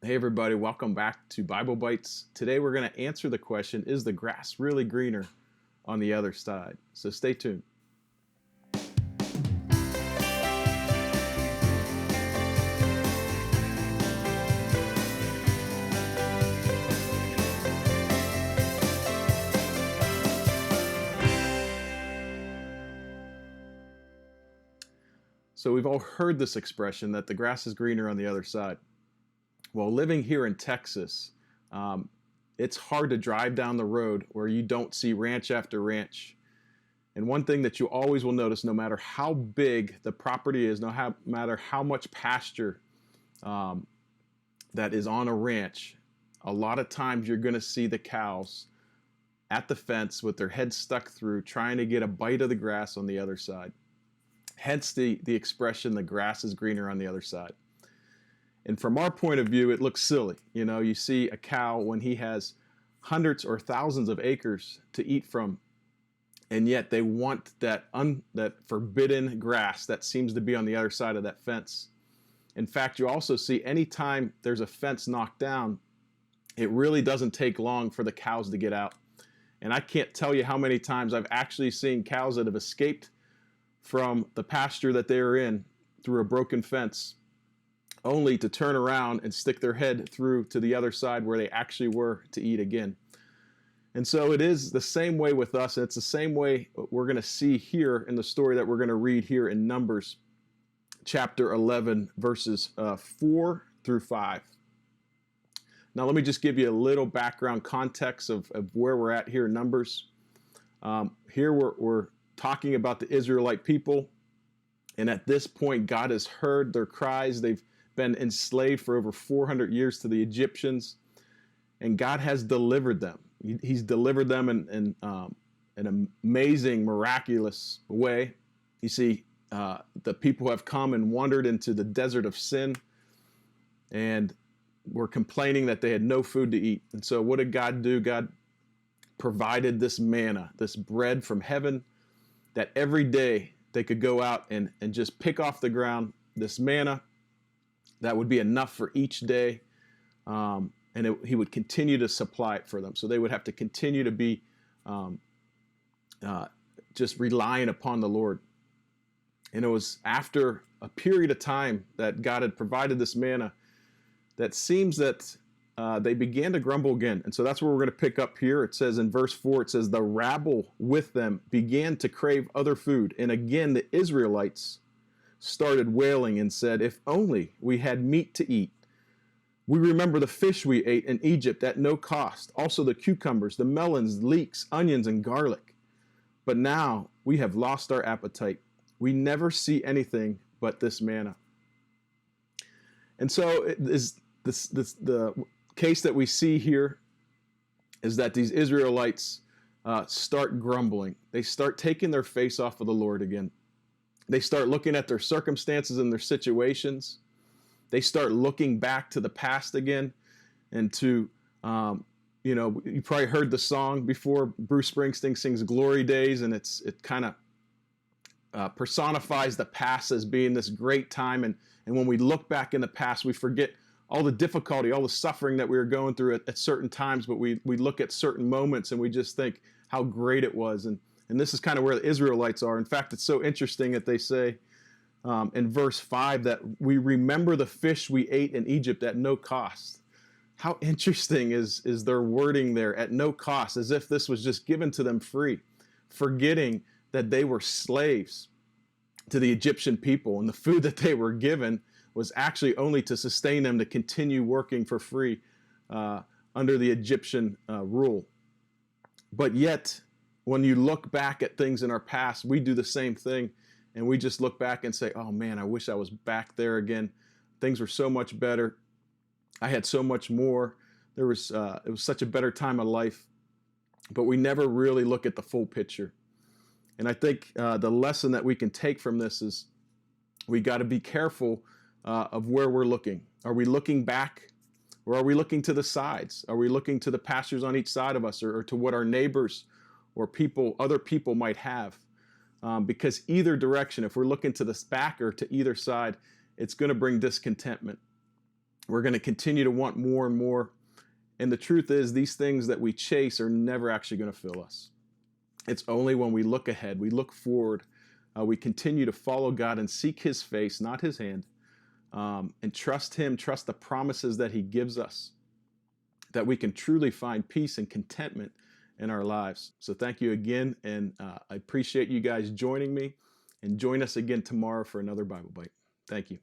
Hey, everybody, welcome back to Bible Bites. Today we're going to answer the question, is the grass really greener on the other side? So stay tuned. So we've all heard this expression that the grass is greener on the other side. Well, living here in Texas, it's hard to drive down the road where you don't see ranch after ranch. And one thing that you always will notice, no matter how big the property is, no matter how much pasture that is on a ranch, a lot of times you're going to see the cows at the fence with their heads stuck through, trying to get a bite of the grass on the other side. Hence the expression, the grass is greener on the other side. And from our point of view, it looks silly. You know, you see a cow when he has hundreds or thousands of acres to eat from, and yet they want that forbidden grass that seems to be on the other side of that fence. In fact, you also see anytime there's a fence knocked down, it really doesn't take long for the cows to get out. And I can't tell you how many times I've actually seen cows that have escaped from the pasture that they're in through a broken fence, only to turn around and stick their head through to the other side where they actually were to eat again. And so it is the same way with us. It's the same way we're going to see here in the story that we're going to read here in Numbers chapter 11, verses 4 through 5. Now, let me just give you a little background context of where we're at here in Numbers. Here we're talking about the Israelite people. And at this point, God has heard their cries. They've been enslaved for over 400 years to the Egyptians. And God has delivered them. He's delivered them in an amazing, miraculous way. You see, the people have come and wandered into the desert of sin and were complaining that they had no food to eat. And so what did God do? God provided this manna, this bread from heaven, that every day they could go out and just pick off the ground this manna that would be enough for each day. He would continue to supply it for them. So they would have to continue to be just relying upon the Lord. And it was after a period of time that God had provided this manna that seems that they began to grumble again. And so that's where we're going to pick up here. It says in verse 4, it says, the rabble with them began to crave other food. And again, the Israelites started wailing and said, if only we had meat to eat. We remember the fish we ate in Egypt at no cost, also the cucumbers, the melons, leeks, onions, and garlic. But now we have lost our appetite. We never see anything but this manna. And so the case that we see here is that these Israelites start grumbling. They start taking their face off of the Lord again. They start looking at their circumstances and their situations. They start looking back to the past again and to, you probably heard the song before. Bruce Springsteen sings Glory Days, and it kind of personifies the past as being this great time. And when we look back in the past, we forget all the difficulty, all the suffering that we were going through at certain times, but we look at certain moments and we just think how great it was. And this is kind of where the Israelites are. In fact, it's so interesting that they say in verse 5 that we remember the fish we ate in Egypt at no cost. How interesting is their wording there, at no cost, as if this was just given to them free, forgetting that they were slaves to the Egyptian people, and the food that they were given was actually only to sustain them to continue working for free under the Egyptian rule. But yet, when you look back at things in our past, we do the same thing, and we just look back and say, oh man, I wish I was back there again. Things were so much better. I had so much more. It was such a better time of life. But we never really look at the full picture. And I think the lesson that we can take from this is we got to be careful of where we're looking. Are we looking back, or are we looking to the sides? Are we looking to the pastures on each side of us, or to what our neighbors or other people might have? Because either direction, if we're looking to the back or to either side, it's going to bring discontentment. We're going to continue to want more and more. And the truth is, these things that we chase are never actually going to fill us. It's only when we look ahead, we look forward, we continue to follow God and seek his face, not his hand, and trust him, trust the promises that he gives us, that we can truly find peace and contentment in our lives. So thank you again, and I appreciate you guys joining me, and join us again tomorrow for another Bible Bite. Thank you.